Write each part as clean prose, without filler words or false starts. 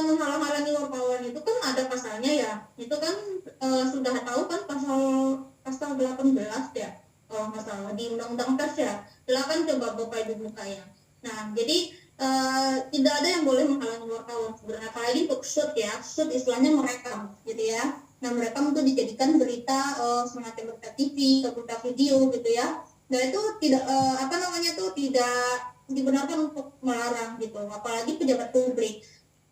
menghalang-halangi wartawan itu kan ada pasalnya ya. Itu kan sudah tahu kan pasal 18 ya, kalau nggak salah di undang-undang pers ya. Silakan coba Bapak Ibu buka ya. Nah, jadi tidak ada yang boleh menghalangi wartawan sebenarnya, apalagi untuk shoot ya. Shoot istilahnya merekam gitu ya. Nah, merekam itu dijadikan berita semacam berita TV atau berita video gitu ya. Nah, itu tidak tidak dibenarkan untuk melarang gitu, apalagi pejabat publik.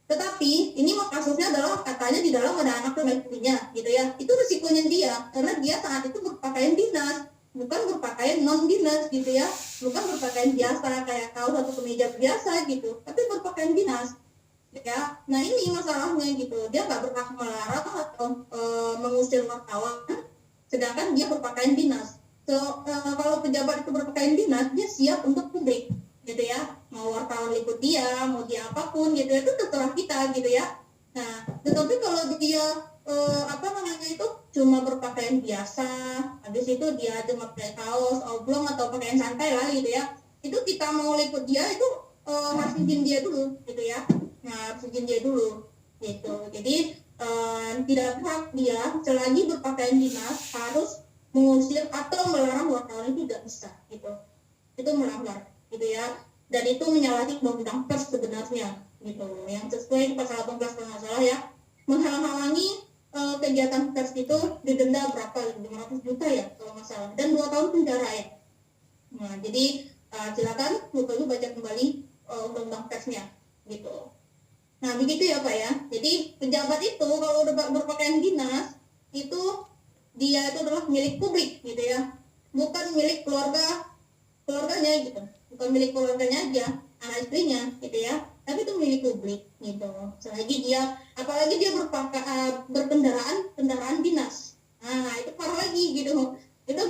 Tetapi ini mah kasusnya adalah katanya di dalam ada anak dan istrinya gitu ya. Itu risikonya dia, karena dia saat itu berpakaian dinas, bukan berpakaian non dinas gitu ya, bukan berpakaian biasa kayak kaos atau kemeja biasa gitu, tapi berpakaian dinas ya. Nah, ini masalahnya gitu, dia nggak berhak melarang atau mengusir wartawan sedangkan dia berpakaian dinas. Kalau pejabat itu berpakaian dinas, dia siap untuk publik gitu ya, mau wartawan liput dia, mau dia apapun gitu, itu terserah kita gitu ya. Nah, tetapi kalau dia itu cuma berpakaian biasa, habis itu dia cuma pakai kaos oblong atau pakaian santai lah gitu ya, itu kita mau liput dia itu harus izin dia dulu gitu ya. Nah, harus izin dia dulu gitu. Jadi tidak berhak dia selagi berpakaian dinas harus mengusir atau melarang wartawan, itu tidak bisa gitu. Itu melanggar gitu ya, dan itu menyalahi undang-undang pers sebenarnya gitu, yang sesuai pasal 18 kalau nggak salah ya. Menghalang-halangi kegiatan pers itu didenda berapa, 500 juta ya kalau nggak salah, dan 2 tahun penjara ya. Nah, jadi silakan Bapak baca kembali undang-undang persnya gitu. Nah, begitu ya Pak ya. Jadi pejabat itu kalau udah berpakaian dinas itu dia itu adalah milik publik gitu ya, bukan milik keluarganya gitu, bukan milik keluarganya aja, anak istrinya gitu ya, tapi itu milik publik gitu. Apalagi dia kendaraan dinas, nah itu parah lagi gitu, itu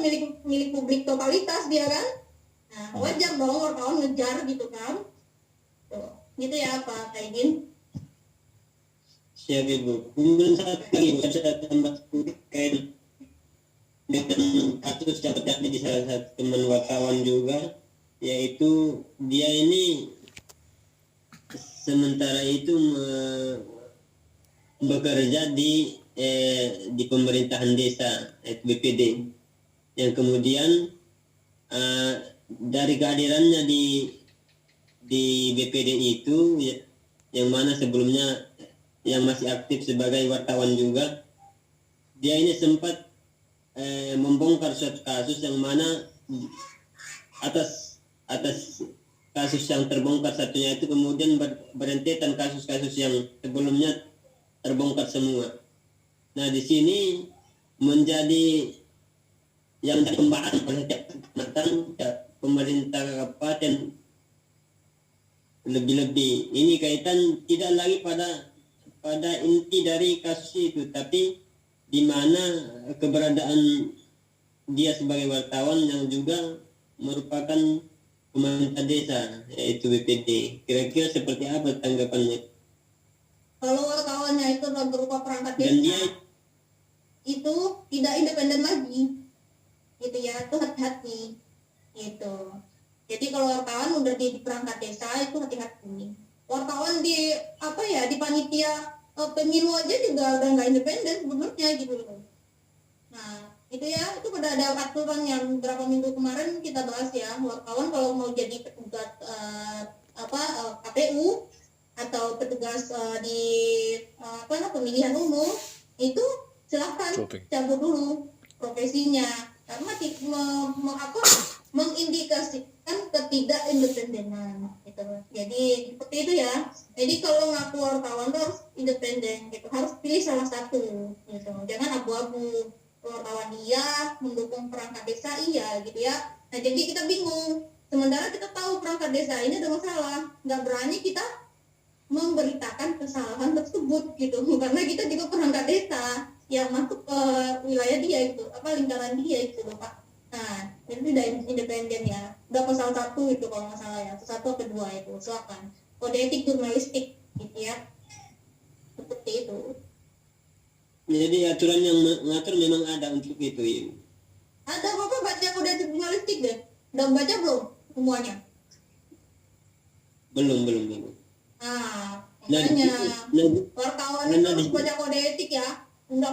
milik publik totalitas dia kan. Nah, wajar dong wartawan ngejar gitu kan. Tuh, gitu ya Pak Kaidin. Siap Ibu. Kemudian satu lagi saya tambah kayak dengan kasus dapat di salah satu teman wartawan juga, yaitu dia ini sementara itu bekerja di pemerintahan desa BPD, yang kemudian dari kehadirannya di BPD itu yang mana sebelumnya yang masih aktif sebagai wartawan juga, dia ini sempat membongkar suatu kasus yang mana atas kasus yang terbongkar satunya itu kemudian berentetan kasus-kasus yang sebelumnya terbongkar semua. Nah, di sini menjadi yang dikembangkan oleh pemerintah kabupaten, lebih-lebih ini kaitan tidak lagi pada inti dari kasus itu, tapi di mana keberadaan dia sebagai wartawan yang juga merupakan pemerintah desa, yaitu BPD. Kira-kira seperti apa tanggapannya? Kalau wartawannya itu berupa perangkat desa, dan dia itu tidak independen lagi gitu ya, itu hati-hati gitu. Jadi kalau wartawan udah di perangkat desa itu hati-hati. Wartawan di di panitia pemilu aja juga udah nggak independen sebenarnya gitu loh. Nah, itu ya, itu pada ada aturan yang beberapa minggu kemarin kita bahas ya, wartawan kalau mau jadi petugas KPU atau petugas di pemilihan umum itu silahkan cabut dulu profesinya, karena mengindikasikan ketidakindependenan gitu. Jadi seperti itu ya. Jadi kalau ngaku wartawan harus independen gitu, harus pilih salah satu gitu, jangan abu-abu. Wartawan iya, mendukung perangkat desa iya gitu ya. Nah, jadi kita bingung, sementara kita tahu perangkat desa ini ada masalah, nggak berani kita memberitakan kesalahan tersebut gitu, karena kita juga perangkat desa yang masuk ke wilayah dia gitu, lingkaran dia gitu loh Pak. Nah, itu tidak independen ya. Udah pasal 1 itu kalau nggak salah ya, 1 atau 2 itu, silakan. Kode etik jurnalistik gitu ya, seperti itu. Jadi aturan yang mengatur memang ada untuk itu ya. Ada, Bapak baca kode etik jurnalistik deh. Udah baca belum semuanya? Belum. Nah, Nah, Makanya nah, wartawan nah, itu nah, harus di- baca kode etik ya.